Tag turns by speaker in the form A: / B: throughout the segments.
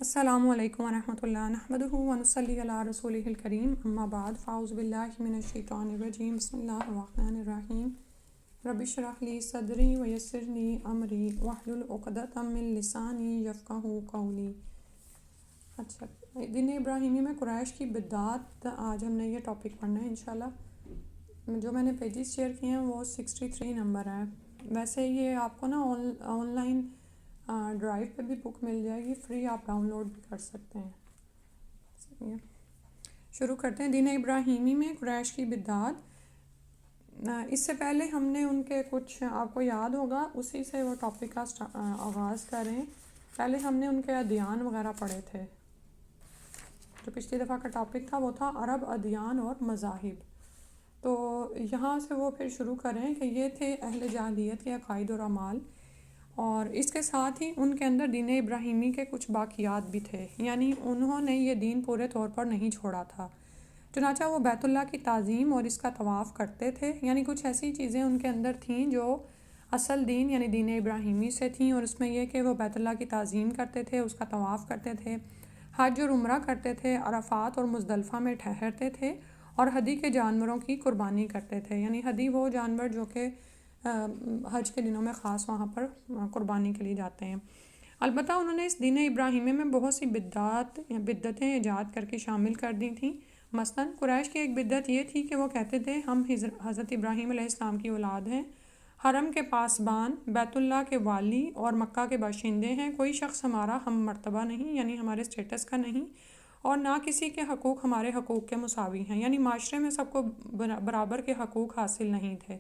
A: السلام علیکم ورحمۃ اللہ نحمدہ ونصلی علی رسولہ الکریم اما بعد فاعوذ باللہ من الشیطان الرجیم بسم اللہ الرحمن الرحیم رب اشرح لی صدری ویسر لی امری واحلل عقدۃ من لسانی یفقہوا قولی۔ اچھا، دین ابراہیمی میں قریش کی بدعات، آج ہم نے یہ ٹاپک پڑھنا ہے انشاءاللہ۔ جو میں نے پیجز شیئر کیے ہیں وہ 63 نمبر ہے۔ ویسے یہ آپ کو نا آن لائن ڈرائیو پہ بھی بک مل جائے گی، فری آپ ڈاؤن لوڈ بھی کر سکتے ہیں۔ شروع کرتے ہیں۔ دین ابراہیمی میں قریش کی بدعات۔ اس سے پہلے ہم نے ان کے کچھ، آپ کو یاد ہوگا، اسی سے وہ ٹاپک کا آغاز کریں۔ پہلے ہم نے ان کے ادیان وغیرہ پڑھے تھے۔ جو پچھلی دفعہ کا ٹاپک تھا وہ تھا عرب ادیان اور مذاہب۔ تو یہاں سے وہ پھر شروع کریں کہ یہ تھے اہل جاہلیت کے عقائد اور اعمال، اور اس کے ساتھ ہی ان کے اندر دین ابراہیمی کے کچھ باقیات بھی تھے، یعنی انہوں نے یہ دین پورے طور پر نہیں چھوڑا تھا۔ چنانچہ وہ بیت اللہ کی تعظیم اور اس کا طواف کرتے تھے، یعنی کچھ ایسی چیزیں ان کے اندر تھیں جو اصل دین یعنی دین ابراہیمی سے تھیں، اور اس میں یہ کہ وہ بیت اللہ کی تعظیم کرتے تھے، اس کا طواف کرتے تھے، حج اور عمرہ کرتے تھے، عرفات اور مزدلفہ میں ٹھہرتے تھے، اور ہدی کے جانوروں کی قربانی کرتے تھے، یعنی ہدی وہ جانور جو کہ حج کے دنوں میں خاص وہاں پر قربانی کے لیے جاتے ہیں۔ البتہ انہوں نے اس دین ابراہیمی میں بہت سی بدعتیں ایجاد کر کے شامل کر دی تھیں۔ مثلاً قریش کی ایک بدعت یہ تھی کہ وہ کہتے تھے ہم حضرت ابراہیم علیہ السلام کی اولاد ہیں، حرم کے پاسبان، بیت اللہ کے والی اور مکہ کے باشندے ہیں، کوئی شخص ہمارا ہم مرتبہ نہیں، یعنی ہمارے سٹیٹس کا نہیں، اور نہ کسی کے حقوق ہمارے حقوق کے مساوی ہیں، یعنی معاشرے میں سب کو برابر کے حقوق حاصل نہیں تھے،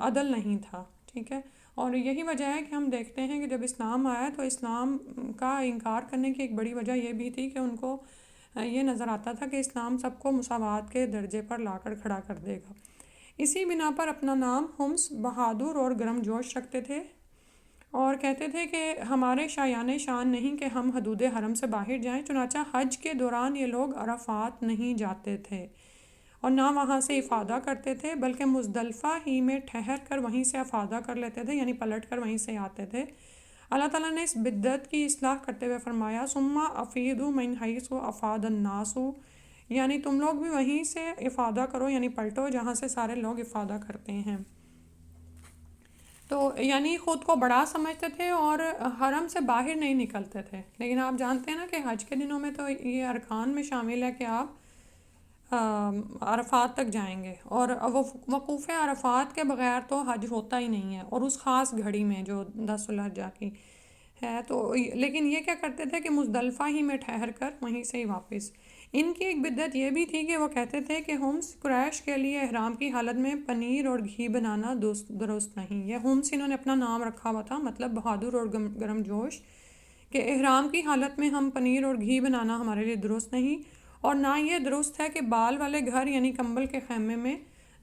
A: عدل نہیں تھا، ٹھیک ہے۔ اور یہی وجہ ہے کہ ہم دیکھتے ہیں کہ جب اسلام آیا تو اسلام کا انکار کرنے کی ایک بڑی وجہ یہ بھی تھی کہ ان کو یہ نظر آتا تھا کہ اسلام سب کو مساوات کے درجے پر لا کر کھڑا کر دے گا۔ اسی بنا پر اپنا نام حمص، بہادر اور گرم جوش رکھتے تھے، اور کہتے تھے کہ ہمارے شایان شان نہیں کہ ہم حدود حرم سے باہر جائیں۔ چنانچہ حج کے دوران یہ لوگ عرفات نہیں جاتے تھے اور نہ وہاں سے افادہ کرتے تھے، بلکہ مزدلفہ ہی میں ٹھہر کر وہیں سے افادہ کر لیتے تھے، یعنی پلٹ کر وہیں سے آتے تھے۔ اللہ تعالیٰ نے اس بدعت کی اصلاح کرتے ہوئے فرمایا ثم افیضوا من حیث افاض الناس، یعنی تم لوگ بھی وہیں سے افادہ کرو، یعنی پلٹو جہاں سے سارے لوگ افادہ کرتے ہیں۔ تو یعنی خود کو بڑا سمجھتے تھے اور حرم سے باہر نہیں نکلتے تھے، لیکن آپ جانتے ہیں نا کہ حج کے دنوں میں تو یہ ارکان میں شامل ہے کہ آپ عرفات تک جائیں گے، اور وقوف عرفات کے بغیر تو حج ہوتا ہی نہیں ہے، اور اس خاص گھڑی میں جو 10 الحجہ کی ہے۔ تو لیکن یہ کیا کرتے تھے کہ مزدلفہ ہی میں ٹھہر کر وہیں سے ہی واپس۔ ان کی ایک بدعت یہ بھی تھی کہ وہ کہتے تھے کہ حمص قریش کے لیے احرام کی حالت میں پنیر اور گھی بنانا درست نہیں۔ یہ حمص انہوں نے اپنا نام رکھا ہوا تھا، مطلب بہادر اور گرم جوش، کہ احرام کی حالت میں ہم پنیر اور گھی بنانا ہمارے لیے درست نہیں، اور نہ یہ درست ہے کہ بال والے گھر یعنی کمبل کے خیمے میں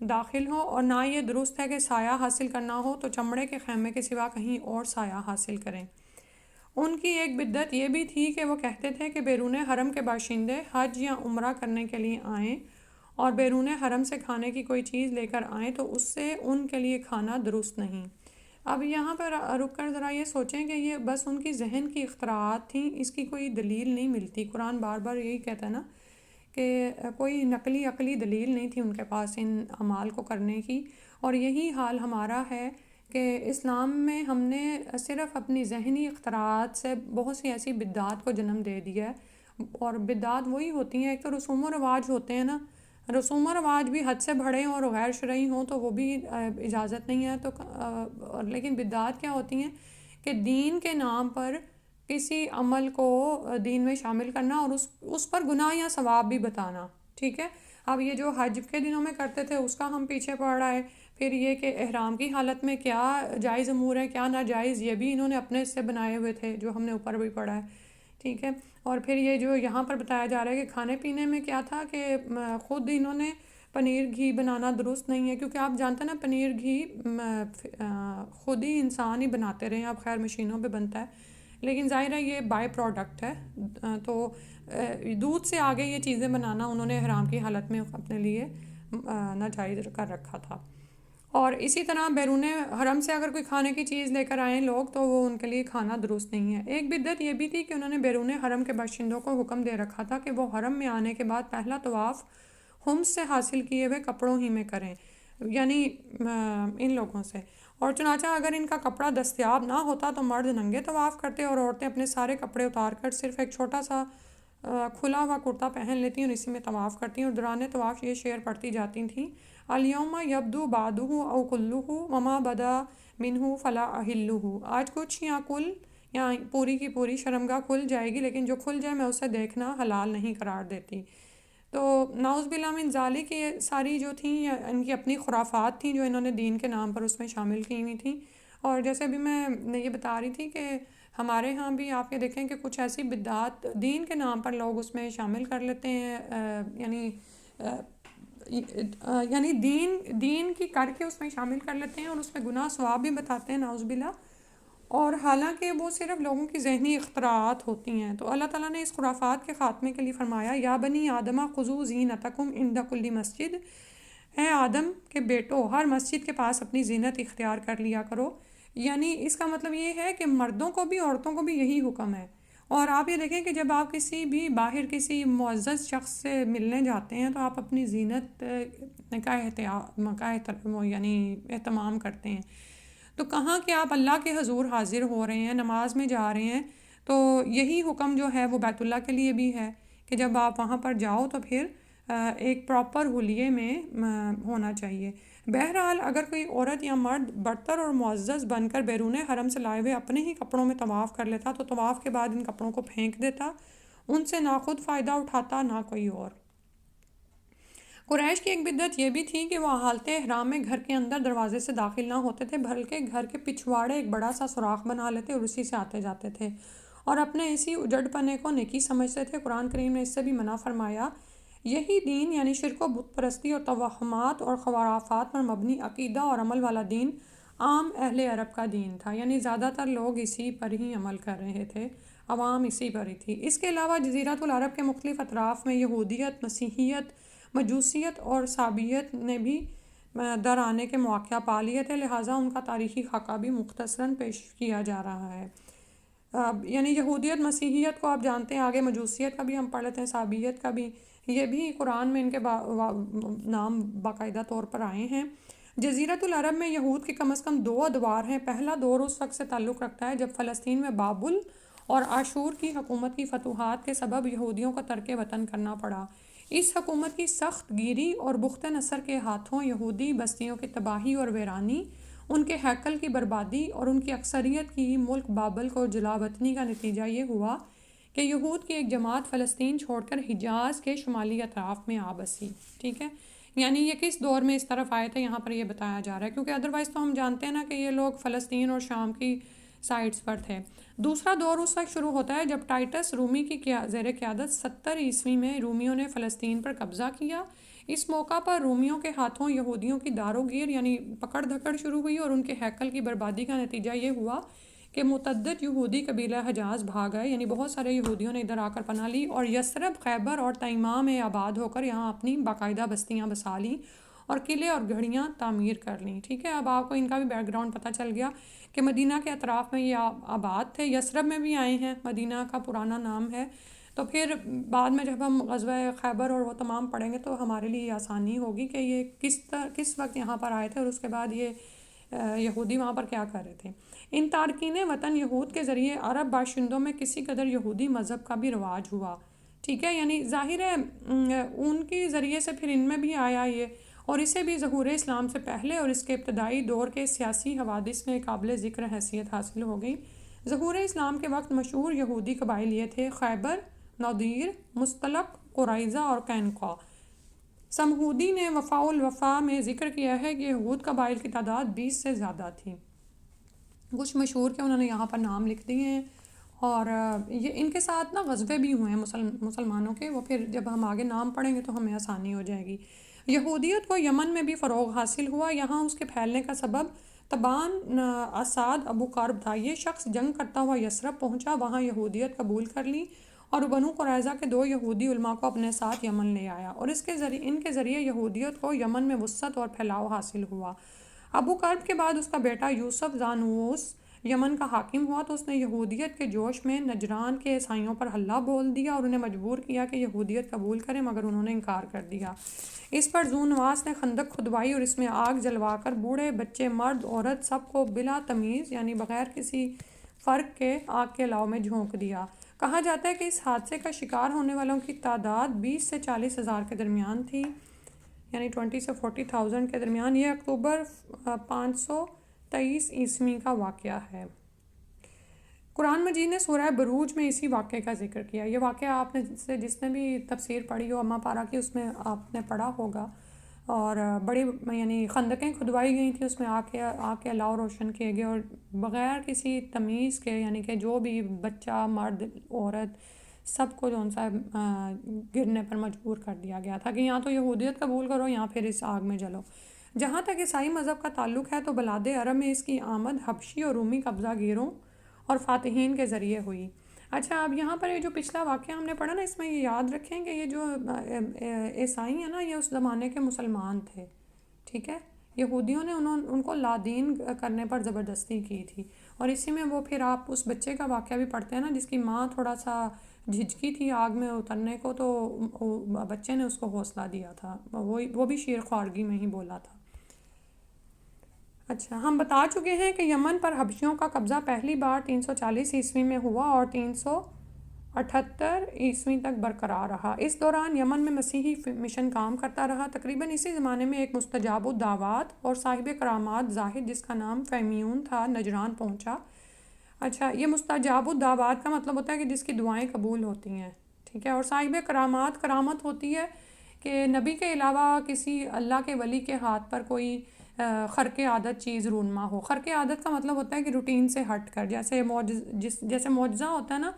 A: داخل ہو، اور نہ یہ درست ہے کہ سایہ حاصل کرنا ہو تو چمڑے کے خیمے کے سوا کہیں اور سایہ حاصل کریں۔ ان کی ایک بدعت یہ بھی تھی کہ وہ کہتے تھے کہ بیرون حرم کے باشندے حج یا عمرہ کرنے کے لیے آئیں اور بیرون حرم سے کھانے کی کوئی چیز لے کر آئیں تو اس سے ان کے لیے کھانا درست نہیں۔ اب یہاں پر رک کر ذرا یہ سوچیں کہ یہ بس ان کی ذہن کی اختراعات تھیں، اس کی کوئی دلیل نہیں ملتی۔ قرآن بار بار یہی کہتا ہے نا کہ کوئی نقلی عقلی دلیل نہیں تھی ان کے پاس ان اعمال کو کرنے کی، اور یہی حال ہمارا ہے کہ اسلام میں ہم نے صرف اپنی ذہنی اختراعات سے بہت سی ایسی بدعات کو جنم دے دیا ہے، اور بدعات وہی ہوتی ہیں، ایک تو رسوم و رواج ہوتے ہیں نا، رسوم و رواج بھی حد سے بڑھے ہوں اور غیر شرعی ہوں تو وہ بھی اجازت نہیں ہے، تو لیکن بدعات کیا ہوتی ہیں کہ دین کے نام پر کسی عمل کو دین میں شامل کرنا اور اس پر گناہ یا ثواب بھی بتانا، ٹھیک ہے۔ اب یہ جو حج کے دنوں میں کرتے تھے اس کا ہم پیچھے پڑ رہا ہے، پھر یہ کہ احرام کی حالت میں کیا جائز امور ہے کیا ناجائز یہ بھی انہوں نے اپنے سے بنائے ہوئے تھے، جو ہم نے اوپر بھی پڑھا ہے، ٹھیک ہے۔ اور پھر یہ جو یہاں پر بتایا جا رہا ہے کہ کھانے پینے میں کیا تھا کہ خود انہوں نے پنیر گھی بنانا درست نہیں ہے، کیونکہ آپ جانتے ہیں نا پنیر گھی خود ہی انسان ہی بناتے رہے ہیں، اب خیر مشینوں پہ بنتا ہے، لیکن ظاہر ہے یہ بائی پروڈکٹ ہے، تو دودھ سے آگے یہ چیزیں بنانا انہوں نے احرام کی حالت میں اپنے لیے ناجائز کر رکھا تھا۔ اور اسی طرح بیرون حرم سے اگر کوئی کھانے کی چیز لے کر آئیں لوگ تو وہ ان کے لیے کھانا درست نہیں ہے۔ ایک بدعت یہ بھی تھی کہ انہوں نے بیرون حرم کے باشندوں کو حکم دے رکھا تھا کہ وہ حرم میں آنے کے بعد پہلا طواف حمص سے حاصل کیے ہوئے کپڑوں ہی میں کریں، یعنی ان لوگوں سے۔ اور چنانچہ اگر ان کا کپڑا دستیاب نہ ہوتا تو مرد ننگے طواف کرتے اور عورتیں اپنے سارے کپڑے اتار کر صرف ایک چھوٹا سا کھلا ہوا کرتا پہن لیتی اور اسی میں طواف کرتی، اور دوران طواف یہ شعر پڑھتی جاتی تھیں: الیوم یبدو بعدہ او کلہ وما بدا منہ فلا احلہ۔ آج کچھ یا کل یا پوری کی پوری شرمگاہ کھل جائے گی، لیکن جو کھل جائے میں اسے دیکھنا حلال نہیں قرار دیتی۔ تو نعوذ باللہ من ذالک یہ ساری جو تھیں ان کی اپنی خرافات تھیں جو انہوں نے دین کے نام پر اس میں شامل کی ہوئی تھیں۔ اور جیسے ابھی میں یہ بتا رہی تھی کہ ہمارے ہاں بھی آپ یہ دیکھیں کہ کچھ ایسی بدعات دین کے نام پر لوگ اس میں شامل کر لیتے ہیں، یعنی دین کی کر کے اس میں شامل کر لیتے ہیں اور اس میں گناہ ثواب بھی بتاتے ہیں نعوذ باللہ، اور حالانکہ وہ صرف لوگوں کی ذہنی اختراعات ہوتی ہیں۔ تو اللہ تعالیٰ نے اس خرافات کے خاتمے کے لیے فرمایا: یا بنی آدمہ خذوا زینتکم عند کل مسجد، اے آدم کے بیٹو ہر مسجد کے پاس اپنی زینت اختیار کر لیا کرو۔ یعنی اس کا مطلب یہ ہے کہ مردوں کو بھی عورتوں کو بھی یہی حکم ہے۔ اور آپ یہ دیکھیں کہ جب آپ کسی بھی باہر کسی معزز شخص سے ملنے جاتے ہیں تو آپ اپنی زینت کا یعنی اہتمام کرتے ہیں۔ تو کہاں کہ آپ اللہ کے حضور حاضر ہو رہے ہیں، نماز میں جا رہے ہیں، تو یہی حکم جو ہے وہ بیت اللہ کے لیے بھی ہے کہ جب آپ وہاں پر جاؤ تو پھر ایک پراپر حلیے میں ہونا چاہیے۔ بہرحال اگر کوئی عورت یا مرد برتر اور معزز بن کر بیرون حرم سے لائے ہوئے اپنے ہی کپڑوں میں طواف کر لیتا تو طواف کے بعد ان کپڑوں کو پھینک دیتا، ان سے نہ خود فائدہ اٹھاتا نہ کوئی اور۔ قریش کی ایک بدعت یہ بھی تھی کہ وہ حالت احرام میں گھر کے اندر دروازے سے داخل نہ ہوتے تھے، بلکہ گھر کے پچھواڑے ایک بڑا سا سوراخ بنا لیتے اور اسی سے آتے جاتے تھے اور اپنے اسی اجڑ پنے کو نیکی سمجھتے تھے۔ قرآن کریم نے اس سے بھی منع فرمایا۔ یہی دین یعنی شرک و بت پرستی اور توہمات اور خرافات پر مبنی عقیدہ اور عمل والا دین عام اہل عرب کا دین تھا، یعنی زیادہ تر لوگ اسی پر ہی عمل کر رہے تھے، عوام اسی پر ہی تھی۔ اس کے علاوہ جزیرۃ العرب کے مختلف اطراف میں یہودیت، مسیحیت، مجوسیت اور صابئیت نے بھی در آنے کے مواقع پا لیے تھے، لہٰذا ان کا تاریخی خاکہ بھی مختصراً پیش کیا جا رہا ہے۔ یعنی یہودیت، مسیحیت کو آپ جانتے ہیں، آگے مجوسیت کا بھی ہم پڑھ لیتے ہیں، صابئیت کا بھی، یہ بھی قرآن میں ان کے نام باقاعدہ طور پر آئے ہیں۔ جزیرۃ العرب میں یہود کے کم از کم 2 ادوار ہیں۔ پہلا دور اس وقت سے تعلق رکھتا ہے جب فلسطین میں بابل اور آشور کی حکومت کی فتوحات کے سبب یہودیوں کو ترک وطن کرنا پڑا۔ اس حکومت کی سخت گیری اور بخت نصر کے ہاتھوں یہودی بستیوں کی تباہی اور ویرانی، ان کے ہیکل کی بربادی اور ان کی اکثریت کی ملک بابل کو جلا وطنی کا نتیجہ یہ ہوا کہ یہود کی ایک جماعت فلسطین چھوڑ کر حجاز کے شمالی اطراف میں آ بسی۔ ٹھیک ہے، یعنی یہ کس دور میں اس طرف آئے تھے یہاں پر یہ بتایا جا رہا ہے، کیونکہ ادروائز تو ہم جانتے ہیں نا کہ یہ لوگ فلسطین اور شام کی سائٹس پر تھے۔ دوسرا دور اس وقت شروع ہوتا ہے جب ٹائٹس رومی کی زیر قیادت 70 عیسوی میں رومیوں نے فلسطین پر قبضہ کیا۔ اس موقع پر رومیوں کے ہاتھوں یہودیوں کی دار و گیر یعنی پکڑ دھکڑ شروع ہوئی اور ان کے ہیکل کی بربادی کا نتیجہ یہ ہوا کہ متعدد یہودی قبیلہ حجاز بھاگ گئے، یعنی بہت سارے یہودیوں نے ادھر آ کر پناہ لی اور یثرب، خیبر اور تیماء میں آباد ہو کر یہاں اپنی باقاعدہ بستیاں بسا لیں اور قلعے اور گھڑیاں تعمیر کر لیں۔ ٹھیک ہے، اب آپ کو ان کا بھی بیک گراؤنڈ پتہ چل گیا کہ مدینہ کے اطراف میں یہ آباد تھے، یثرب میں بھی آئے ہیں، مدینہ کا پرانا نام ہے۔ تو پھر بعد میں جب ہم غزوہ خیبر اور وہ تمام پڑھیں گے تو ہمارے لیے یہ آسانی ہوگی کہ یہ کس وقت یہاں پر آئے تھے اور اس کے بعد یہ یہودی وہاں پر کیا کر رہے تھے۔ ان تارکین وطن یہود کے ذریعے عرب باشندوں میں کسی قدر یہودی مذہب کا بھی رواج ہوا۔ ٹھیک ہے، یعنی ظاہر ہے ان کے ذریعے سے پھر ان میں بھی آیا یہ، اور اسے بھی ظہور اسلام سے پہلے اور اس کے ابتدائی دور کے سیاسی حوادث میں قابل ذکر حیثیت حاصل ہو گئی۔ ظہور اسلام کے وقت مشہور یہودی قبائل یہ تھے: خیبر، نضیر، مستلق، قریظہ اور قینقاع۔ سمہودی نے وفاء الوفا میں ذکر کیا ہے کہ یہود قبائل کی تعداد 20 سے زیادہ تھی۔ کچھ مشہور کے انہوں نے یہاں پر نام لکھ دیے ہیں، اور یہ ان کے ساتھ نا غزوے بھی ہوئے ہیں مسلمانوں کے، وہ پھر جب ہم آگے نام پڑھیں گے تو ہمیں آسانی ہو جائے گی۔ یہودیت کو یمن میں بھی فروغ حاصل ہوا، یہاں اس کے پھیلنے کا سبب تبان اسعد ابو قرب تھا۔ یہ شخص جنگ کرتا ہوا یثرب پہنچا، وہاں یہودیت قبول کر لی اور بنو قریظہ کے 2 یہودی علماء کو اپنے ساتھ یمن لے آیا، اور ان کے ذریعے یہودیت کو یمن میں وسعت اور پھیلاؤ حاصل ہوا۔ ابو کرب کے بعد اس کا بیٹا یوسف زانوس یمن کا حاکم ہوا تو اس نے یہودیت کے جوش میں نجران کے عیسائیوں پر حلہ بول دیا اور انہیں مجبور کیا کہ یہودیت قبول کریں، مگر انہوں نے انکار کر دیا۔ اس پر ذو نواس نے خندق کھدوائی اور اس میں آگ جلوا کر بوڑھے بچے مرد عورت سب کو بلا تمیز یعنی بغیر کسی فرق کے آگ کے الاؤ میں جھونک دیا۔ کہا جاتا ہے کہ اس حادثے کا شکار ہونے والوں کی تعداد 20 سے 40 ہزار کے درمیان تھی، یعنی 20 سے 40,000 کے درمیان۔ یہ اکتوبر 523 عیسوی کا واقعہ ہے۔ قرآن مجید نے سورہ بروج میں اسی واقعے کا ذکر کیا۔ یہ واقعہ آپ نے سے جس نے بھی تفسیر پڑھی ہو اما پارا کی، اس میں آپ نے پڑھا ہوگا، اور بڑی یعنی خندقیں کھدوائی گئی تھیں، اس میں آگ کے الاؤ روشن کیے گئے اور بغیر کسی تمیز کے، یعنی کہ جو بھی بچہ مرد عورت سب کو جو سا گرنے پر مجبور کر دیا گیا تھا کہ یا تو یہودیت قبول کرو یا پھر اس آگ میں جلو۔ جہاں تک عیسائی مذہب کا تعلق ہے تو بلاد عرب میں اس کی آمد حبشی اور رومی قبضہ گیروں اور فاتحین کے ذریعے ہوئی۔ اچھا، اب یہاں پر یہ جو پچھلا واقعہ ہم نے پڑھا نا، اس میں یہ یاد رکھیں کہ یہ جو عیسائی ہیں نا، یہ اس زمانے کے مسلمان تھے، ٹھیک ہے۔ یہودیوں نے ان کو لادین کرنے پر زبردستی کی تھی، اور اسی میں وہ پھر آپ اس بچے کا واقعہ بھی پڑھتے ہیں نا جس کی ماں تھوڑا سا جھجکی تھی آگ میں اترنے کو، تو بچے نے اس کو حوصلہ دیا تھا، وہ بھی شیر خوارگی میں ہی بولا تھا۔ اچھا، ہم بتا چکے ہیں کہ یمن پر حبشیوں کا قبضہ پہلی بار 340 عیسوی میں ہوا اور 378 عیسوی تک برقرار رہا۔ اس دوران یمن میں مسیحی مشن کام کرتا رہا۔ تقریباً اسی زمانے میں ایک مستجاب الدعوات اور صاحب کرامات زاہد جس کا نام فیمیون تھا نجران پہنچا۔ اچھا، یہ مستجاب الدعوات کا مطلب ہوتا ہے کہ جس کی دعائیں قبول ہوتی ہیں، ٹھیک ہے۔ اور صاحب کرامت ہوتی ہے کہ نبی کے علاوہ کسی اللہ کے ولی کے ہاتھ پر کوئی خرق عادت چیز رونما ہو۔ خرق عادت کا مطلب ہوتا ہے کہ روٹین سے ہٹ کر، جیسے جیسے معجزہ ہوتا ہے نا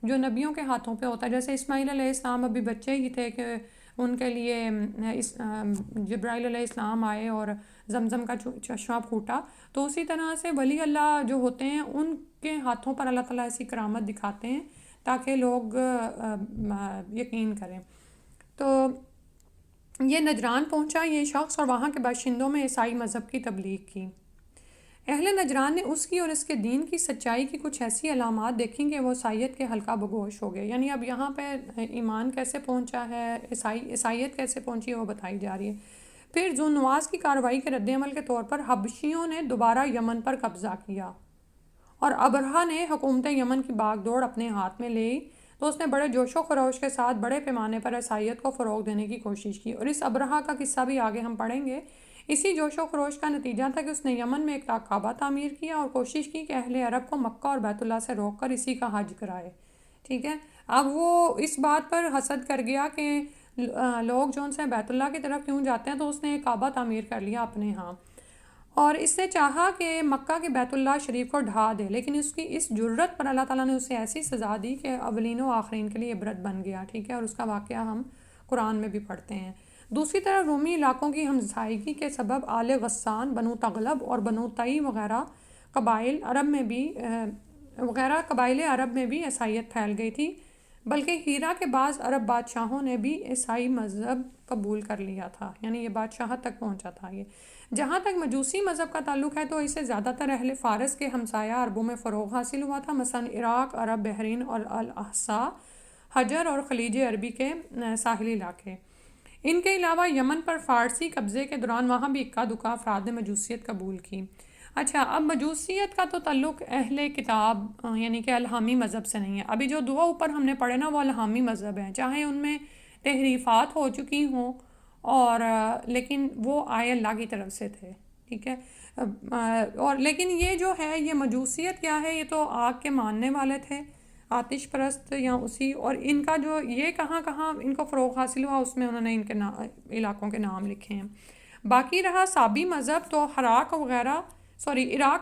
A: جو نبیوں کے ہاتھوں پہ ہوتا ہے۔ جیسے اسماعیل علیہ السلام ابھی بچے ہی تھے کہ ان کے لیے جبرائیل علیہ السلام آئے اور زمزم کا چشمہ پھوٹا، تو اسی طرح سے ولی اللہ جو ہوتے ہیں ان کے ہاتھوں پر اللہ تعالیٰ ایسی کرامت دکھاتے ہیں تاکہ لوگ یقین کریں۔ تو یہ نجران پہنچا یہ شخص اور وہاں کے باشندوں میں عیسائی مذہب کی تبلیغ کی۔ اہل نجران نے اس کی اور اس کے دین کی سچائی کی کچھ ایسی علامات دیکھیں کہ وہ عیسائیت کے حلقہ بگوش ہو گئے۔ یعنی اب یہاں پہ ایمان کیسے پہنچا ہے، عیسائیت کیسے پہنچی ہے، وہ بتائی جا رہی ہے۔ پھر ذو نواس کی کارروائی کے رد عمل کے طور پر حبشیوں نے دوبارہ یمن پر قبضہ کیا اور ابرہہ نے حکومت یمن کی باغ دوڑ اپنے ہاتھ میں لی، تو اس نے بڑے جوش و خروش کے ساتھ بڑے پیمانے پر عیسائیت کو فروغ دینے کی کوشش کی، اور اس ابرہہ کا قصہ بھی آگے ہم پڑھیں گے۔ اسی جوش و خروش کا نتیجہ تھا کہ اس نے یمن میں ایک کعبہ تعمیر کیا اور کوشش کی کہ اہل عرب کو مکہ اور بیت اللہ سے روک کر اسی کا حج کرائے، ٹھیک ہے۔ اب وہ اس بات پر حسد کر گیا کہ لوگ جو ان سے بیت اللہ کی طرف کیوں جاتے ہیں، تو اس نے ایک کعبہ تعمیر کر لیا اپنے ہاں، اور اس نے چاہا کہ مکہ کے بیت اللہ شریف کو ڈھا دے، لیکن اس کی اس جرت پر اللہ تعالیٰ نے اسے ایسی سزا دی کہ اولین و آخرین کے لیے عبرت بن گیا، ٹھیک ہے، اور اس کا واقعہ ہم قرآن میں بھی پڑھتے ہیں۔ دوسری طرف رومی علاقوں کی ہمسائیگی کے سبب آل غسان، بنو تغلب اور بنو طی وغیرہ قبائل عرب میں بھی عیسائیت پھیل گئی تھی، بلکہ ہیرا کے بعض عرب بادشاہوں نے بھی عیسائی مذہب قبول کر لیا تھا، یعنی یہ بادشاہت تک پہنچا تھا یہ۔ جہاں تک مجوسی مذہب کا تعلق ہے تو اسے زیادہ تر اہل فارس کے ہمسایہ عربوں میں فروغ حاصل ہوا تھا، مثلا عراق، عرب بحرین اور الاحساء، حجر اور خلیج عربی کے ساحلی علاقے۔ ان کے علاوہ یمن پر فارسی قبضے کے دوران وہاں بھی اکا دکا افراد نے مجوسیت قبول کی۔ اچھا، اب مجوسیت کا تو تعلق اہل کتاب یعنی کہ الہامی مذہب سے نہیں ہے۔ ابھی جو دو اوپر ہم نے پڑھے نا وہ الہامی مذہب ہیں، چاہے ان میں تحریفات ہو چکی ہوں اور لیکن وہ آئے اللہ کی طرف سے تھے، ٹھیک ہے۔ اور لیکن یہ جو ہے یہ مجوسیت کیا ہے، یہ تو آگ کے ماننے والے تھے، آتش پرست یا اسی، اور ان کا جو یہ کہاں کہاں ان کو فروغ حاصل ہوا اس میں انہوں نے ان کے علاقوں کے نام لکھے ہیں۔ باقی رہا سابی مذہب، تو عراق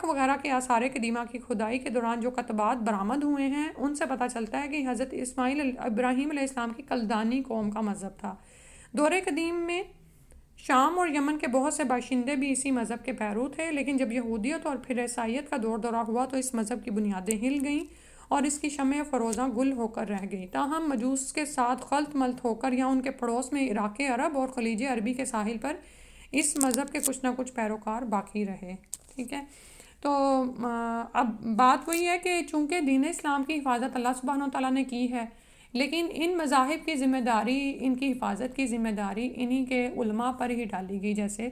A: وغیرہ کے آثار قدیمہ کی کھدائی کے دوران جو کتبات برآمد ہوئے ہیں ان سے پتہ چلتا ہے کہ حضرت ابراہیم علیہ السلام کی کلدانی قوم کا مذہب تھا۔ دور قدیم میں شام اور یمن کے بہت سے باشندے بھی اسی مذہب کے پیرو تھے، لیکن جب یہودیت اور پھر عیسائیت کا دورہ ہوا تو اس مذہب کی بنیادیں ہل گئیں اور اس کی شمع فروزاں گل ہو کر رہ گئی۔ تاہم مجوس کے ساتھ خلط ملط ہو کر یا ان کے پڑوس میں عراق عرب اور خلیج عربی کے ساحل پر اس مذہب کے کچھ نہ کچھ پیروکار باقی رہے. ٹھیک ہے. تو اب بات وہی ہے کہ چونکہ دین اسلام کی حفاظت اللہ سبحانہ و تعالیٰ نے کی ہے، لیکن ان مذاہب کی ذمہ داری، ان کی حفاظت کی ذمہ داری انہی کے علماء پر ہی ڈالی گئی جیسے.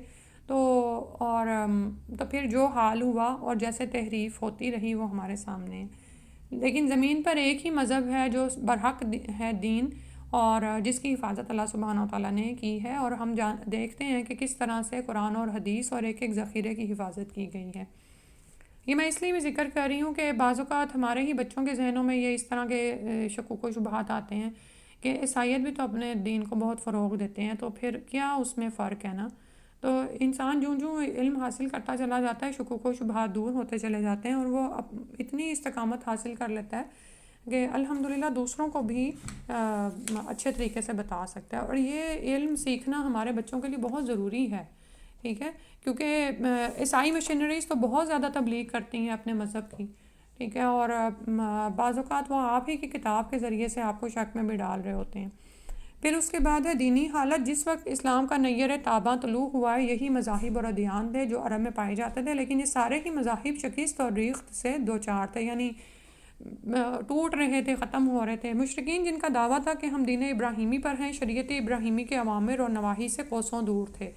A: تو اور تو پھر جو حال ہوا اور جیسے تحریف ہوتی رہی وہ ہمارے سامنے ہے. لیکن زمین پر ایک ہی مذہب ہے جو برحق ہے دین، اور جس کی حفاظت اللہ سبحانہ و تعالیٰ نے کی ہے، اور ہم دیکھتے ہیں کہ کس طرح سے قرآن اور حدیث اور ایک ایک ذخیرے کی حفاظت کی گئی ہے. یہ میں اس لیے بھی ذکر کر رہی ہوں کہ بعض اوقات ہمارے ہی بچوں کے ذہنوں میں یہ اس طرح کے شکوک و شبہات آتے ہیں کہ عیسائیت بھی تو اپنے دین کو بہت فروغ دیتے ہیں، تو پھر کیا اس میں فرق ہے نا. تو انسان جوں علم حاصل کرتا چلا جاتا ہے شکوک و شبہات دور ہوتے چلے جاتے ہیں، اور وہ اتنی استقامت حاصل کر لیتا ہے کہ الحمدللہ دوسروں کو بھی اچھے طریقے سے بتا سکتا ہے. اور یہ علم سیکھنا ہمارے بچوں کے لیے بہت ضروری ہے. ٹھیک ہے. کیونکہ عیسائی مشنریز تو بہت زیادہ تبلیغ کرتی ہیں اپنے مذہب کی. ٹھیک ہے. اور بعض اوقات وہ آپ ہی کی کتاب کے ذریعے سے آپ کو شک میں بھی ڈال رہے ہوتے ہیں. پھر اس کے بعد ہے دینی حالت. جس وقت اسلام کا نیر تاباں طلوع ہوا ہے، یہی مذاہب اور ادیان تھے جو عرب میں پائے جاتے تھے، لیکن یہ سارے ہی مذاہب شکست اور ریخت سے دوچار تھے، یعنی ٹوٹ رہے تھے، ختم ہو رہے تھے. مشرکین جن کا دعویٰ تھا کہ ہم دین ابراہیمی پر ہیں، شریعت ابراہیمی کے اوامر اور نواہی سے کوسوں دور تھے.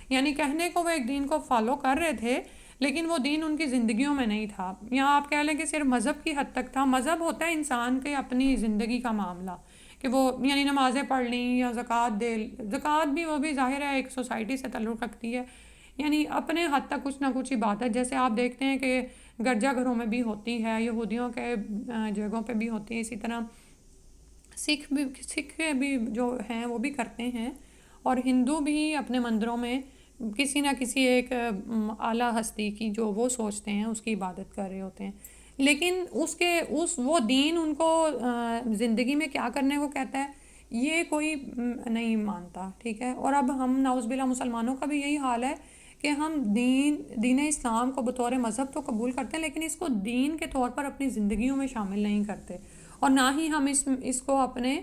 A: یعنی کہنے کو وہ ایک دین کو فالو کر رہے تھے، لیکن وہ دین ان کی زندگیوں میں نہیں تھا. یہاں آپ کہہ لیں کہ صرف مذہب کی حد تک تھا. مذہب ہوتا ہے انسان کے اپنی زندگی کا معاملہ، کہ وہ یعنی نمازیں پڑھ لیں یا زکوٰۃ دے. زکوٰۃ بھی وہ بھی ظاہر ہے ایک سوسائٹی سے تعلق رکھتی ہے، یعنی اپنے حد تک کچھ نہ کچھ عبادت. جیسے آپ دیکھتے ہیں کہ گرجا گھروں میں بھی ہوتی ہے، یہودیوں کے جگہوں پہ بھی ہوتی ہے. اسی طرح سکھ بھی جو ہیں وہ بھی کرتے ہیں، اور ہندو بھی اپنے مندروں میں کسی نہ کسی ایک اعلیٰ ہستی کی جو وہ سوچتے ہیں اس کی عبادت کر رہے ہوتے ہیں. لیکن وہ دین ان کو زندگی میں کیا کرنے کو کہتا ہے یہ کوئی نہیں مانتا. ٹھیک ہے. اور اب ہم نعوذ باللہ مسلمانوں کا بھی یہی حال ہے کہ ہم دین اسلام کو بطور مذہب تو قبول کرتے ہیں، لیکن اس کو دین کے طور پر اپنی زندگیوں میں شامل نہیں کرتے، اور نہ ہی ہم اس کو اپنے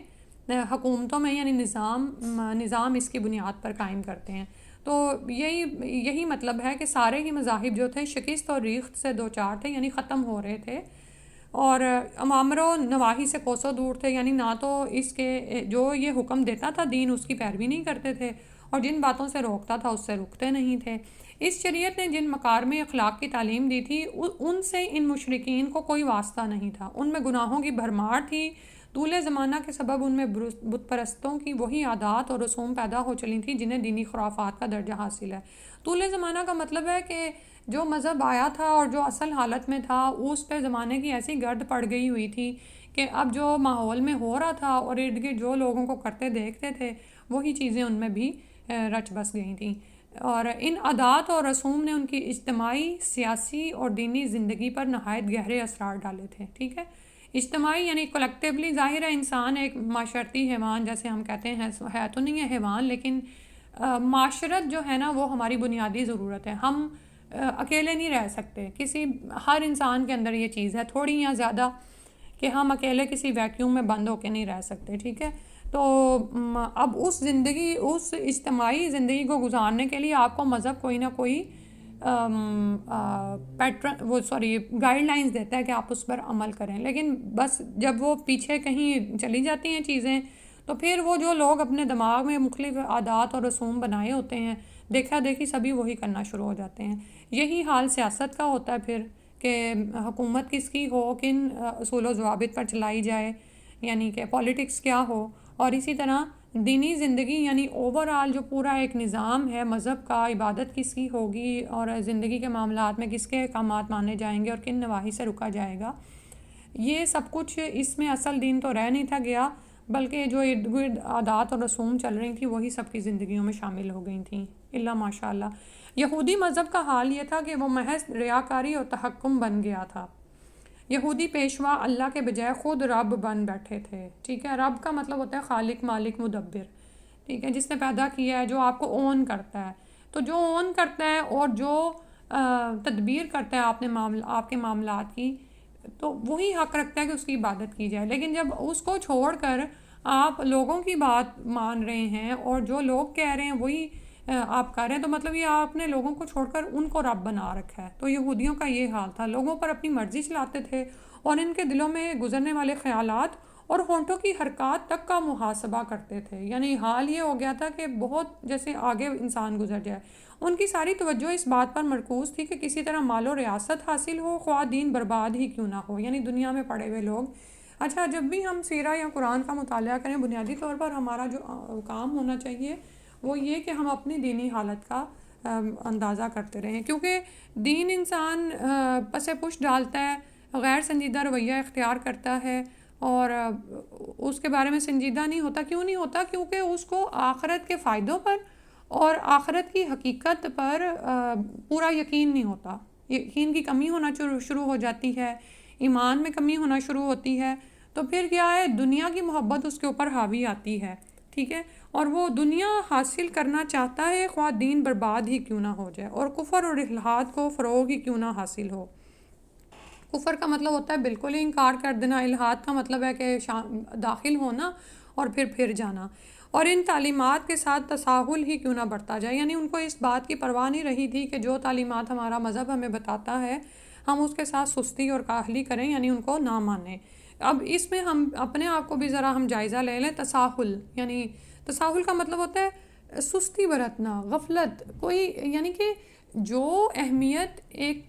A: حکومتوں میں یعنی نظام اس کی بنیاد پر قائم کرتے ہیں. تو یہی مطلب ہے کہ سارے ہی مذاہب جو تھے شکست اور ریخت سے دوچار تھے، یعنی ختم ہو رہے تھے، اور اوامر و نواہی سے کوسوں دور تھے. یعنی نہ تو اس کے جو یہ حکم دیتا تھا دین اس کی پیروی نہیں کرتے تھے، اور جن باتوں سے روکتا تھا اس سے رکتے نہیں تھے. اس شریعت نے جن مکارم اخلاق کی تعلیم دی تھی ان سے ان مشرکین کو کوئی واسطہ نہیں تھا. ان میں گناہوں کی بھرمار تھی. طول زمانہ کے سبب ان میں بت پرستوں کی وہی عادات اور رسوم پیدا ہو چلی تھیں جنہیں دینی خرافات کا درجہ حاصل ہے. طول زمانہ کا مطلب ہے کہ جو مذہب آیا تھا اور جو اصل حالت میں تھا اس پہ زمانے کی ایسی گرد پڑ گئی ہوئی تھی کہ اب جو ماحول میں ہو رہا تھا اور ارد گرد جو لوگوں کو کرتے دیکھتے تھے وہی چیزیں ان میں بھی رچ بس گئی تھیں. اور ان عادات اور رسوم نے ان کی اجتماعی، سیاسی اور دینی زندگی پر نہایت گہرے اثرات ڈالے تھے. ٹھیک ہے. اجتماعی یعنی کلیکٹیولی ظاہر ہے انسان ایک معاشرتی حیوان جیسے ہم کہتے ہیں ہے تو نہیں ہے حیوان، لیکن معاشرت جو ہے نا وہ ہماری بنیادی ضرورت ہے. ہم اکیلے نہیں رہ سکتے. ہر انسان کے اندر یہ چیز ہے تھوڑی یا زیادہ کہ ہم اکیلے کسی ویکیوم میں بند ہو کے نہیں رہ سکتے. ٹھیک ہے. تو اب اس اجتماعی زندگی کو گزارنے کے لیے آپ کو مذہب کوئی نہ کوئی گائیڈ لائنز دیتا ہے کہ آپ اس پر عمل کریں. لیکن بس جب وہ پیچھے کہیں چلی جاتی ہیں چیزیں تو پھر وہ جو لوگ اپنے دماغ میں مختلف عادات اور رسوم بنائے ہوتے ہیں دیکھا دیکھی سبھی وہی کرنا شروع ہو جاتے ہیں. یہی حال سیاست کا ہوتا ہے پھر کہ حکومت کس کی ہو، کن اصول و ضوابط پر چلائی جائے، یعنی کہ پولیٹکس کیا ہو. اور اسی طرح دینی زندگی یعنی اوورآل جو پورا ایک نظام ہے مذہب کا، عبادت کس کی ہوگی اور زندگی کے معاملات میں کس کے احکامات مانے جائیں گے اور کن نواحی سے رکا جائے گا، یہ سب کچھ اس میں اصل دین تو رہ نہیں تھا گیا، بلکہ جو ارد گرد عادات اور رسوم چل رہی تھیں وہی سب کی زندگیوں میں شامل ہو گئی تھیں. اللہ ماشاء اللہ. یہودی مذہب کا حال یہ تھا کہ وہ محض ریاکاری اور تحکم بن گیا تھا. یہودی پیشوا اللہ کے بجائے خود رب بن بیٹھے تھے. ٹھیک ہے. رب کا مطلب ہوتا ہے خالق، مالک، مدبر. ٹھیک ہے. جس نے پیدا کیا ہے، جو آپ کو اون کرتا ہے. تو جو اون کرتا ہے اور جو تدبیر کرتا ہے آپ کے معاملات کی، تو وہی حق رکھتا ہے کہ اس کی عبادت کی جائے. لیکن جب اس کو چھوڑ کر آپ لوگوں کی بات مان رہے ہیں اور جو لوگ کہہ رہے ہیں وہی آپ کر رہے ہیں، تو مطلب یہ آپ نے لوگوں کو چھوڑ کر ان کو رب بنا رکھا ہے۔ تو یہودیوں کا یہ حال تھا، لوگوں پر اپنی مرضی چلاتے تھے اور ان کے دلوں میں گزرنے والے خیالات اور ہونٹوں کی حرکات تک کا محاسبہ کرتے تھے۔ یعنی حال یہ ہو گیا تھا کہ بہت جیسے آگے انسان گزر جائے۔ ان کی ساری توجہ اس بات پر مرکوز تھی کہ کسی طرح مال و ریاست حاصل ہو، خواہ دین برباد ہی کیوں نہ ہو، یعنی دنیا میں پڑے ہوئے لوگ۔ اچھا، جب بھی ہم سیرہ یا قرآن کا مطالعہ کریں، بنیادی طور پر ہمارا جو کام ہونا چاہیے وہ یہ کہ ہم اپنی دینی حالت کا اندازہ کرتے رہیں، کیونکہ دین انسان پس پش ڈالتا ہے، غیر سنجیدہ رویہ اختیار کرتا ہے اور اس کے بارے میں سنجیدہ نہیں ہوتا۔ کیوں نہیں ہوتا؟ کیونکہ اس کو آخرت کے فائدوں پر اور آخرت کی حقیقت پر پورا یقین نہیں ہوتا۔ یقین کی کمی ہونا شروع ہو جاتی ہے، ایمان میں کمی ہونا شروع ہوتی ہے، تو پھر کیا ہے، دنیا کی محبت اس کے اوپر حاوی آتی ہے، ٹھیک ہے، اور وہ دنیا حاصل کرنا چاہتا ہے، خواہ دین برباد ہی کیوں نہ ہو جائے، اور کفر اور الحاد کو فروغ ہی کیوں نہ حاصل ہو۔ کفر کا مطلب ہوتا ہے بالکل ہی انکار کر دینا، الحاد کا مطلب ہے کہ داخل ہونا اور پھر جانا، اور ان تعلیمات کے ساتھ تساہل ہی کیوں نہ بڑھتا جائے۔ یعنی ان کو اس بات کی پرواہ نہیں رہی تھی کہ جو تعلیمات ہمارا مذہب ہمیں بتاتا ہے ہم اس کے ساتھ سستی اور کاہلی کریں، یعنی ان کو نہ مانیں۔ اب اس میں ہم اپنے آپ کو بھی ذرا ہم جائزہ لے لیں۔ تساہل، یعنی تساہل کا مطلب ہوتا ہے سستی برتنا، غفلت، کوئی یعنی کہ جو اہمیت ایک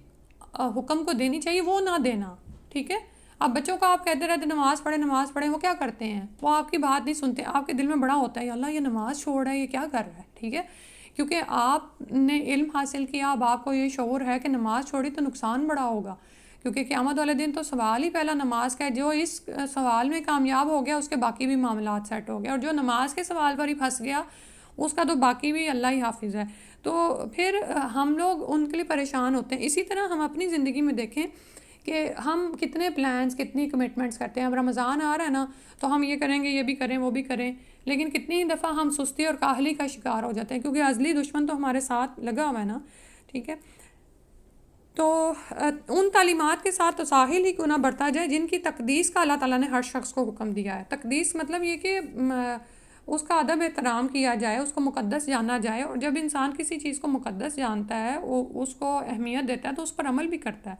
A: حکم کو دینی چاہیے وہ نہ دینا، ٹھیک ہے۔ اب بچوں کو آپ کہتے رہتے نماز پڑھیں، وہ کیا کرتے ہیں؟ وہ آپ کی بات نہیں سنتے، آپ کے دل میں بڑا ہوتا ہے یا اللہ یہ نماز چھوڑ رہا ہے، یہ کیا کر رہا ہے، ٹھیک ہے، کیونکہ آپ نے علم حاصل کیا، اب آپ کو یہ شعور ہے کہ نماز چھوڑی تو نقصان بڑا ہوگا، کیونکہ قیامت والے دن تو سوال ہی پہلا نماز کا ہے۔ جو اس سوال میں کامیاب ہو گیا اس کے باقی بھی معاملات سیٹ ہو گئے، اور جو نماز کے سوال پر ہی پھنس گیا اس کا تو باقی بھی اللہ ہی حافظ ہے۔ تو پھر ہم لوگ ان کے لیے پریشان ہوتے ہیں۔ اسی طرح ہم اپنی زندگی میں دیکھیں کہ ہم کتنے پلانز، کتنی کمٹمنٹس کرتے ہیں۔ اب رمضان آ رہا ہے نا، تو ہم یہ کریں گے، یہ بھی کریں، وہ بھی کریں، لیکن کتنی دفعہ ہم سستی اور کاہلی کا شکار ہو جاتے ہیں، کیونکہ ازلی دشمن تو ہمارے ساتھ لگا ہوا ہے نا، ٹھیک ہے۔ تو ان تعلیمات کے ساتھ تساہل ہی کیوں نہ بڑھتا جائے جن کی تقدیس کا اللہ تعالیٰ نے ہر شخص کو حکم دیا ہے۔ تقدیس مطلب یہ کہ اس کا ادب احترام کیا جائے، اس کو مقدس جانا جائے، اور جب انسان کسی چیز کو مقدس جانتا ہے، وہ اس کو اہمیت دیتا ہے تو اس پر عمل بھی کرتا ہے،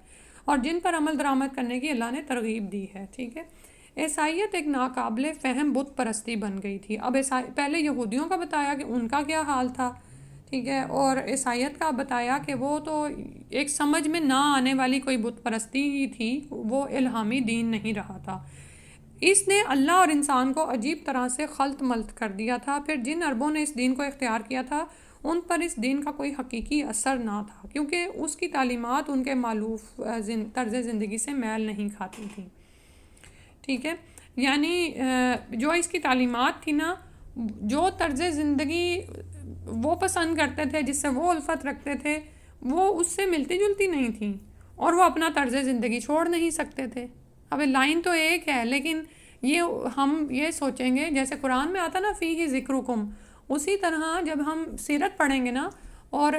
A: اور جن پر عمل درآمد کرنے کی اللہ نے ترغیب دی ہے، ٹھیک ہے۔ عیسائیت ایک ناقابل فہم بت پرستی بن گئی تھی۔ اب پہلے یہودیوں کا بتایا کہ ان کا کیا حال تھا، ٹھیک ہے، اور عیسائیت کا بتایا کہ وہ تو ایک سمجھ میں نہ آنے والی کوئی بت پرستی ہی تھی، وہ الہامی دین نہیں رہا تھا۔ اس نے اللہ اور انسان کو عجیب طرح سے خلط ملط کر دیا تھا۔ پھر جن عربوں نے اس دین کو اختیار کیا تھا ان پر اس دین کا کوئی حقیقی اثر نہ تھا، کیونکہ اس کی تعلیمات ان کے مألوف طرز زندگی سے میل نہیں کھاتی تھیں، ٹھیک ہے۔ یعنی جو اس کی تعلیمات تھی نا، جو طرز زندگی وہ پسند کرتے تھے، جس سے وہ الفت رکھتے تھے، وہ اس سے ملتی جلتی نہیں تھیں، اور وہ اپنا طرز زندگی چھوڑ نہیں سکتے تھے۔ اب لائن تو ایک ہے، لیکن ہم یہ سوچیں گے جیسے قرآن میں آتا نا فیہ ذکرکم، اسی طرح جب ہم سیرت پڑھیں گے نا، اور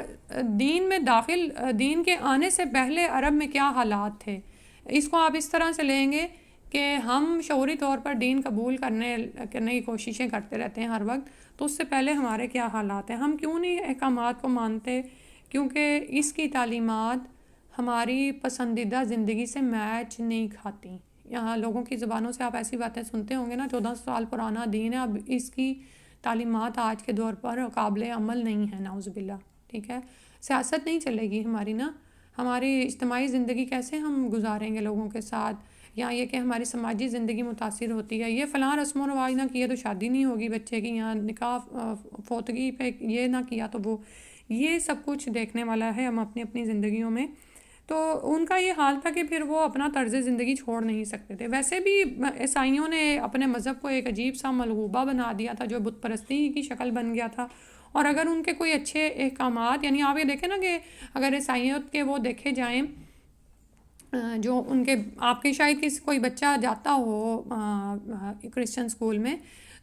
A: دین کے آنے سے پہلے عرب میں کیا حالات تھے، اس کو آپ اس طرح سے لیں گے کہ ہم شعوری طور پر دین قبول کرنے کی کوششیں کرتے رہتے ہیں ہر وقت، تو اس سے پہلے ہمارے کیا حالات ہیں، ہم کیوں نہیں احکامات کو مانتے؟ کیونکہ اس کی تعلیمات ہماری پسندیدہ زندگی سے میچ نہیں کھاتی۔ یہاں لوگوں کی زبانوں سے آپ ایسی باتیں سنتے ہوں گے نا، 14 سال پرانا دین ہے، اب اس کی تعلیمات آج کے دور پر قابل عمل نہیں ہے، نعوذ باللہ، ٹھیک ہے۔ سیاست نہیں چلے گی ہماری نا، ہماری اجتماعی زندگی کیسے ہم گزاریں گے لوگوں کے ساتھ، یا یہ کہ ہماری سماجی زندگی متاثر ہوتی ہے، یہ فلاں رسم و رواج نہ کیے تو شادی نہیں ہوگی بچے کی، یہاں نکاح فوتگی پہ یہ نہ کیا تو وہ، یہ سب کچھ دیکھنے والا ہے ہم اپنی زندگیوں میں۔ تو ان کا یہ حال تھا کہ پھر وہ اپنا طرز زندگی چھوڑ نہیں سکتے تھے۔ ویسے بھی عیسائیوں نے اپنے مذہب کو ایک عجیب سا ملغوبہ بنا دیا تھا، جو بت پرستی کی شکل بن گیا تھا، اور اگر ان کے کوئی اچھے احکامات، یعنی آپ یہ دیکھیں نا کہ اگر عیسائیت کے وہ دیکھے جائیں، جو ان کے آپ کے شاید کسی کوئی بچہ جاتا ہو کرسچن اسکول میں،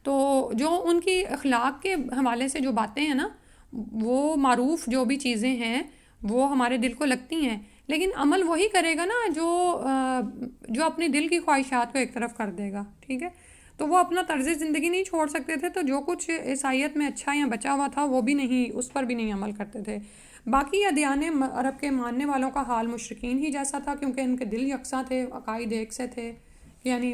A: تو جو ان کی اخلاق کے حوالے سے جو باتیں ہیں نا، وہ معروف جو بھی چیزیں ہیں وہ ہمارے دل کو لگتی ہیں، لیکن عمل وہی کرے گا نا جو اپنے دل کی خواہشات کو ایک طرف کر دے گا، ٹھیک ہے۔ تو وہ اپنا طرز زندگی نہیں چھوڑ سکتے تھے، تو جو کچھ عیسائیت میں اچھا یا بچا ہوا تھا وہ بھی نہیں، اس پر بھی نہیں عمل کرتے تھے۔ باقی ادیان عرب کے ماننے والوں کا حال مشرکین ہی جیسا تھا، کیونکہ ان کے دل یکساں تھے، عقائد ایک سے تھے، یعنی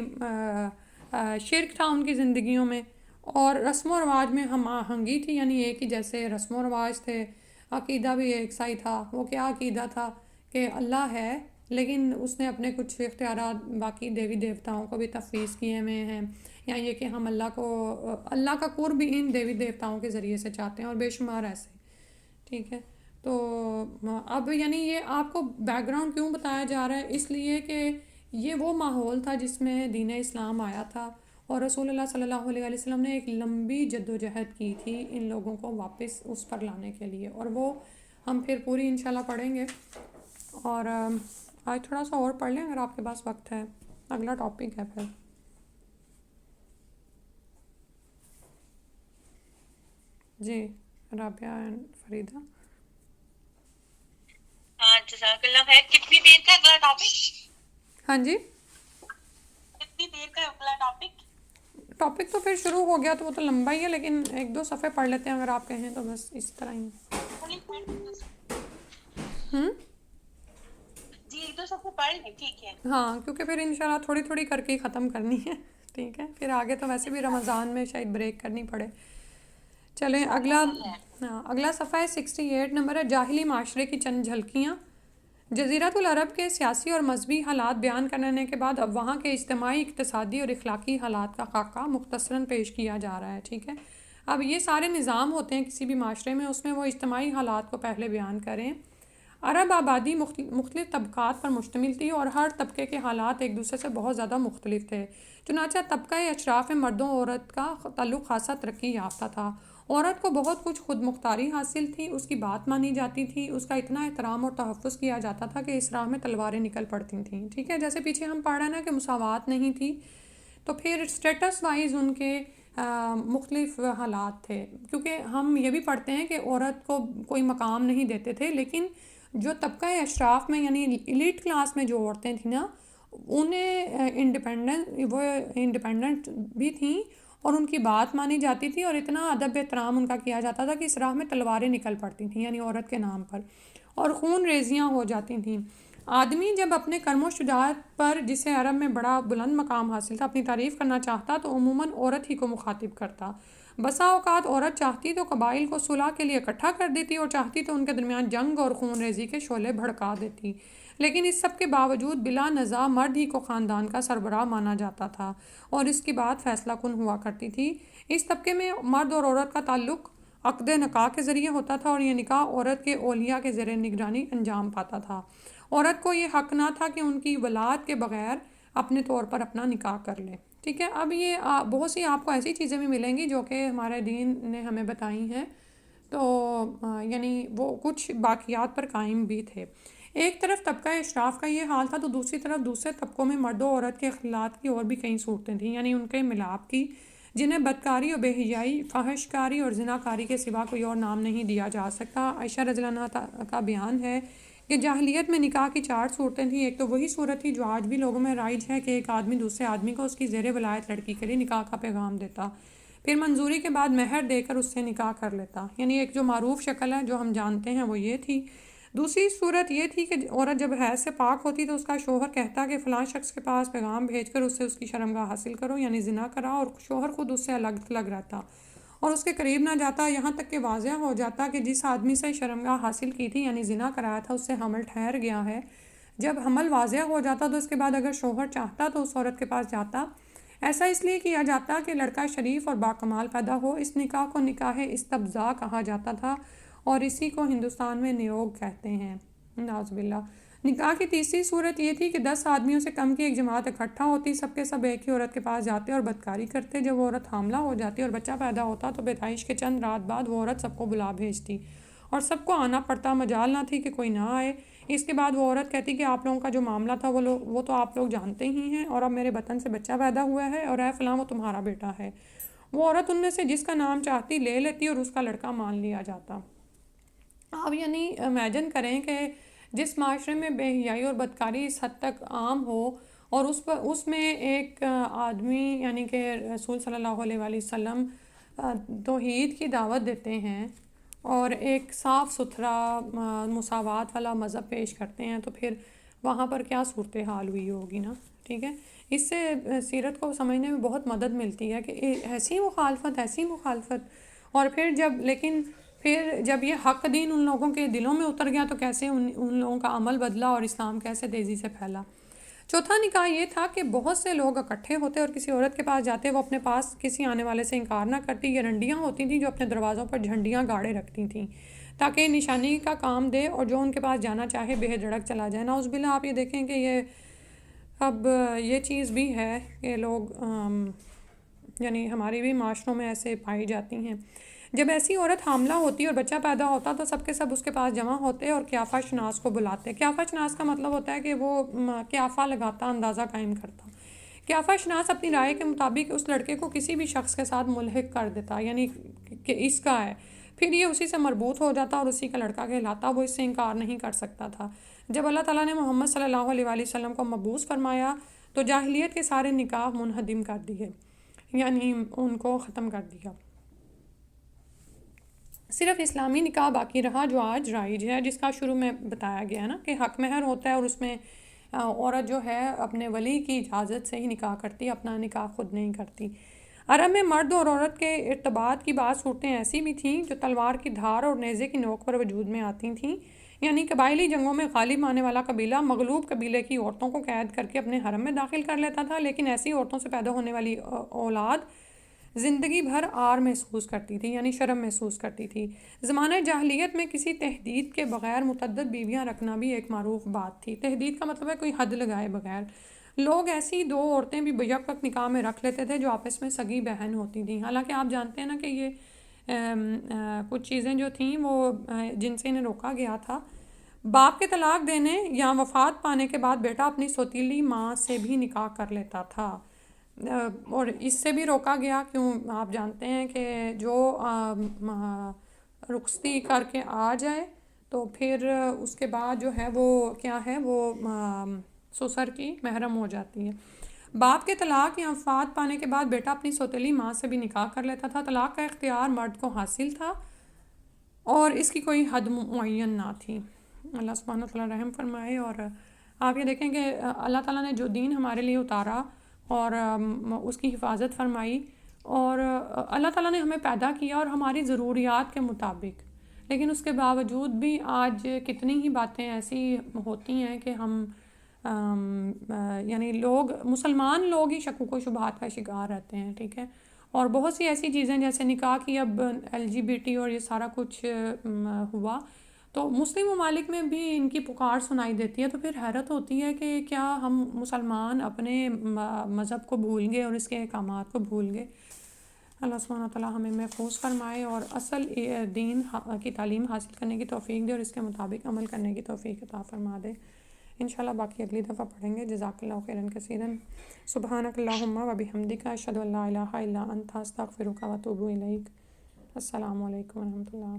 A: شرک تھا ان کی زندگیوں میں، اور رسم و رواج میں ہم آہنگی تھی، یعنی ایک ہی جیسے رسم و رواج تھے، عقیدہ بھی ایک سا ہی تھا۔ وہ کیا عقیدہ تھا کہ اللہ ہے، لیکن اس نے اپنے کچھ اختیارات باقی دیوی دیوتاؤں کو بھی تفویض کیے ہوئے ہیں، یا یہ کہ ہم اللہ کا قرب ان دیوی دیوتاؤں کے ذریعے سے چاہتے ہیں، اور بے شمار ایسے، ٹھیک ہے۔ تو اب یعنی یہ آپ کو بیک گراؤنڈ کیوں بتایا جا رہا ہے؟ اس لیے کہ یہ وہ ماحول تھا جس میں دین اسلام آیا تھا، اور رسول اللہ صلی اللہ علیہ وسلم نے ایک لمبی جد و جہد کی تھی ان لوگوں کو واپس اس پر لانے کے لیے، اور وہ ہم پھر پوری انشاءاللہ پڑھیں گے۔ اور آج تھوڑا سا اور پڑھ لیں اگر آپ کے پاس وقت ہے، اگلا ٹاپک ہے پھر۔ جی رابعہ اینڈ فریدہ۔
B: ہاں جزاک اللہ خیر۔ کتنی دیر کا اگلا ٹاپک؟
A: ہاں جی،
B: کتنی دیر کا اگلا ٹاپک؟
A: ٹاپک تو پھر شروع ہو گیا تو وہ تو لمبا ہی ہے، لیکن ایک دو صفحے پڑھ لیتے ہیں اگر آپ کہیں تو، بس اس طرح ہی۔
B: جی ایک دو صفحے پڑھ لیں، ٹھیک ہے۔
A: ہاں، کیونکہ پھر انشاءاللہ تھوڑی تھوڑی کر کے ہی ختم کرنی ہے، ٹھیک ہے، پھر آگے تو ویسے بھی رمضان میں شاید بریک کرنی پڑے۔ چلیں اگلا صفحہ ہے 68 نمبر ہے، جاہلی معاشرے کی چند جھلکیاں۔ جزیرۃ العرب کے سیاسی اور مذہبی حالات بیان کرنے کے بعد اب وہاں کے اجتماعی، اقتصادی اور اخلاقی حالات کا خاکہ مختصراً پیش کیا جا رہا ہے، ٹھیک ہے۔ اب یہ سارے نظام ہوتے ہیں کسی بھی معاشرے میں، اس میں وہ اجتماعی حالات کو پہلے بیان کریں۔ عرب آبادی مختلف طبقات پر مشتمل تھی، اور ہر طبقے کے حالات ایک دوسرے سے بہت زیادہ مختلف تھے، چنانچہ طبقہ اشراف میں مرد و عورت کا تعلق خاصا ترقی یافتہ تھا۔ عورت کو بہت کچھ خود مختاری حاصل تھی، اس کی بات مانی جاتی تھی، اس کا اتنا احترام اور تحفظ کیا جاتا تھا کہ اس راہ میں تلواریں نکل پڑتی تھیں، ٹھیک ہے۔ جیسے پیچھے ہم پڑھ رہے ہیں نا کہ مساوات نہیں تھی، تو پھر اسٹیٹس وائز ان کے مختلف حالات تھے، کیونکہ ہم یہ بھی پڑھتے ہیں کہ عورت کو کوئی مقام نہیں دیتے تھے، لیکن جو طبقہ اشراف میں یعنی ایلیٹ کلاس میں جو عورتیں تھیں نا، انہیں انڈیپینڈنٹ بھی تھیں، اور ان کی بات مانی جاتی تھی، اور اتنا ادب احترام ان کا کیا جاتا تھا کہ اس راہ میں تلواریں نکل پڑتی تھیں، یعنی عورت کے نام پر، اور خون ریزیاں ہو جاتی تھیں۔ آدمی جب اپنے کرم و شجاعت پر، جسے عرب میں بڑا بلند مقام حاصل تھا، اپنی تعریف کرنا چاہتا تو عموماً عورت ہی کو مخاطب کرتا۔ بسا اوقات عورت چاہتی تو قبائل کو صلح کے لیے اکٹھا کر دیتی، اور چاہتی تو ان کے درمیان جنگ اور خون ریزی کے شعلے بھڑکا دیتی، لیکن اس سب کے باوجود بلا نزاع مرد ہی کو خاندان کا سربراہ مانا جاتا تھا، اور اس کی بات فیصلہ کن ہوا کرتی تھی۔ اس طبقے میں مرد اور عورت کا تعلق عقد نکاح کے ذریعے ہوتا تھا، اور یہ نکاح عورت کے اولیاء کے زیر نگرانی انجام پاتا تھا۔ عورت کو یہ حق نہ تھا کہ ان کی ولاد کے بغیر اپنے طور پر اپنا نکاح کر لے، ٹھیک ہے۔ اب یہ بہت سی آپ کو ایسی چیزیں بھی ملیں گی جو کہ ہمارے دین نے ہمیں بتائی ہیں، تو یعنی وہ کچھ باقیات پر قائم بھی تھے۔ ایک طرف طبقہ اشراف کا یہ حال تھا، تو دوسری طرف دوسرے طبقوں میں مرد و عورت کے اختلاط کی اور بھی کئی صورتیں تھیں، یعنی ان کے ملاپ کی، جنہیں بدکاری اور بے حیائی، فحش کاری اور زناکاری کے سوا کوئی اور نام نہیں دیا جا سکتا۔ عائشہ رضی اللہ عنہا کا بیان ہے کہ جاہلیت میں نکاح کی 4 صورتیں تھیں۔ ایک تو وہی صورت تھی جو آج بھی لوگوں میں رائج ہے کہ ایک آدمی دوسرے آدمی کو اس کی زیر ولایت لڑکی کے لیے نکاح کا پیغام دیتا، پھر منظوری کے بعد مہر دے کر اس سے نکاح کر لیتا، یعنی ایک جو معروف شکل ہے جو ہم جانتے ہیں وہ یہ تھی۔ دوسری صورت یہ تھی کہ عورت جب حیض سے پاک ہوتی تو اس کا شوہر کہتا کہ فلاں شخص کے پاس پیغام بھیج کر اس سے اس کی شرمگاہ حاصل کرو، یعنی زنا کرا، اور شوہر خود اس سے الگ تھلگ رہتا اور اس کے قریب نہ جاتا، یہاں تک کہ واضح ہو جاتا کہ جس آدمی سے شرمگاہ حاصل کی تھی یعنی زنا کرایا تھا اس سے حمل ٹھہر گیا ہے۔ جب حمل واضح ہو جاتا تو اس کے بعد اگر شوہر چاہتا تو اس عورت کے پاس جاتا۔ ایسا اس لیے کیا جاتا کہ لڑکا شریف اور باکمال پیدا ہو۔ اس نکاح کو نکاح استبضاء کہا جاتا تھا، اور اسی کو ہندوستان میں نیوگ کہتے ہیں، نعوذ باللہ۔ نکاح کی تیسری صورت یہ تھی کہ 10 آدمیوں سے کم کی ایک جماعت اکٹھا ہوتی، سب کے سب ایک ہی عورت کے پاس جاتے اور بدکاری کرتے۔ جب وہ عورت حاملہ ہو جاتی اور بچہ پیدا ہوتا تو پیدائش کے چند رات بعد وہ عورت سب کو بلا بھیجتی، اور سب کو آنا پڑتا، مجال نہ تھی کہ کوئی نہ آئے۔ اس کے بعد وہ عورت کہتی کہ آپ لوگوں کا جو معاملہ تھا وہ تو آپ لوگ جانتے ہی ہیں، اور اب میرے بطن سے بچہ پیدا ہوا ہے، اور اے فلاں وہ تمہارا بیٹا ہے۔ وہ عورت ان میں سے جس کا نام چاہتی لے لیتی اور اس کا لڑکا مان لیا جاتا۔ اب یعنی امیجن کریں کہ جس معاشرے میں بے حیائی اور بدکاری اس حد تک عام ہو، اور اس میں ایک آدمی یعنی کہ رسول صلی اللہ علیہ وآلہ وسلم توحید کی دعوت دیتے ہیں اور ایک صاف ستھرا مساوات والا مذہب پیش کرتے ہیں، تو پھر وہاں پر کیا صورتحال ہوئی ہوگی نا، ٹھیک ہے۔ اس سے سیرت کو سمجھنے میں بہت مدد ملتی ہے کہ ایسی مخالفت اور پھر جب یہ حق دین ان لوگوں کے دلوں میں اتر گیا تو کیسے ان لوگوں کا عمل بدلا اور اسلام کیسے تیزی سے پھیلا۔ چوتھا نکاح یہ تھا کہ بہت سے لوگ اکٹھے ہوتے اور کسی عورت کے پاس جاتے، وہ اپنے پاس کسی آنے والے سے انکار نہ کرتی۔ یہ رنڈیاں ہوتی تھیں جو اپنے دروازوں پر جھنڈیاں گاڑے رکھتی تھیں تاکہ نشانی کا کام دے اور جو ان کے پاس جانا چاہے بے دھڑک چلا جائے۔ نعوذ باللہ، آپ یہ دیکھیں کہ یہ چیز بھی ہے کہ لوگ یعنی ہمارے بھی معاشروں میں ایسے پائی جاتی ہیں۔ جب ایسی عورت حاملہ ہوتی اور بچہ پیدا ہوتا تو سب کے سب اس کے پاس جمع ہوتے اور قیافہ شناس کو بلاتے۔ قیافہ شناس کا مطلب ہوتا ہے کہ وہ قیافہ لگاتا، اندازہ قائم کرتا۔ قیافہ شناس اپنی رائے کے مطابق اس لڑکے کو کسی بھی شخص کے ساتھ ملحق کر دیتا، یعنی کہ اس کا ہے، پھر یہ اسی سے مربوط ہو جاتا اور اسی کا لڑکا کہلاتا، وہ اس سے انکار نہیں کر سکتا تھا۔ جب اللہ تعالیٰ نے محمد صلی اللہ علیہ وآلہ وسلم کو مبعوث فرمایا تو جاہلیت کے سارے نکاح منہدم کر دیے، یعنی ان کو ختم کر دیا۔ صرف اسلامی نکاح باقی رہا جو آج رائج ہے، جس کا شروع میں بتایا گیا نا کہ حق مہر ہوتا ہے اور اس میں عورت جو ہے اپنے ولی کی اجازت سے ہی نکاح کرتی، اپنا نکاح خود نہیں کرتی۔ عرب میں مرد اور عورت کے ارتباط کی بعض صورتیں ایسی بھی تھیں جو تلوار کی دھار اور نیزے کی نوک پر وجود میں آتی تھیں، یعنی قبائلی جنگوں میں غالب آنے والا قبیلہ مغلوب قبیلے کی عورتوں کو قید کر کے اپنے حرم میں داخل کر لیتا تھا، لیکن ایسی عورتوں سے پیدا ہونے والی اولاد زندگی بھر عار محسوس کرتی تھی، یعنی شرم محسوس کرتی تھی۔ زمانہ جاہلیت میں کسی تحدید کے بغیر متعدد بیویاں رکھنا بھی ایک معروف بات تھی۔ تحدید کا مطلب ہے کوئی حد لگائے بغیر۔ لوگ ایسی دو عورتیں بھی بیک وقت نکاح میں رکھ لیتے تھے جو آپس میں سگی بہن ہوتی تھیں، حالانکہ آپ جانتے ہیں نا کہ یہ کچھ چیزیں جو تھیں وہ جن سے انہیں روکا گیا تھا۔ باپ کے طلاق دینے یا وفات پانے کے بعد بیٹا اپنی سوتیلی ماں سے بھی نکاح کر لیتا تھا، اور اس سے بھی روکا گیا کیوں؟ آپ جانتے ہیں کہ جو رخصتی کر کے آ جائے تو پھر اس کے بعد جو ہے وہ کیا ہے، وہ سسر کی محرم ہو جاتی ہے۔ باپ کے طلاق یا وفات پانے کے بعد بیٹا اپنی سوتیلی ماں سے بھی نکاح کر لیتا تھا۔ طلاق کا اختیار مرد کو حاصل تھا اور اس کی کوئی حد معین نہ تھی۔ اللہ سبحانہ وتعالیٰ رحم فرمائے۔ اور آپ یہ دیکھیں کہ اللہ تعالیٰ نے جو دین ہمارے لیے اتارا اور اس کی حفاظت فرمائی، اور اللہ تعالیٰ نے ہمیں پیدا کیا اور ہماری ضروریات کے مطابق، لیکن اس کے باوجود بھی آج کتنی ہی باتیں ایسی ہوتی ہیں کہ ہم یعنی مسلمان لوگ ہی شکوک و شبہات کا شکار رہتے ہیں، ٹھیک ہے۔ اور بہت سی ایسی چیزیں جیسے نکاح کی اب LGBT اور یہ سارا کچھ ہوا تو مسلم ممالک میں بھی ان کی پکار سنائی دیتی ہے، تو پھر حیرت ہوتی ہے کہ کیا ہم مسلمان اپنے مذہب کو بھول گئے اور اس کے احکامات کو بھول گئے۔ اللہ سبحانہ تعالیٰ ہمیں محفوظ فرمائے اور اصل دین کی تعلیم حاصل کرنے کی توفیق دے اور اس کے مطابق عمل کرنے کی توفیق عطا فرما دے۔ انشاءاللہ باقی اگلی دفعہ پڑھیں گے۔ جزاک اللہ خیرا کثیرا۔ سبحانک اللہم و بحمدک، اشہد ان لا الہ الا انت، استغفرک و اتوب الیک۔ السلام علیکم و رحمۃ اللہ۔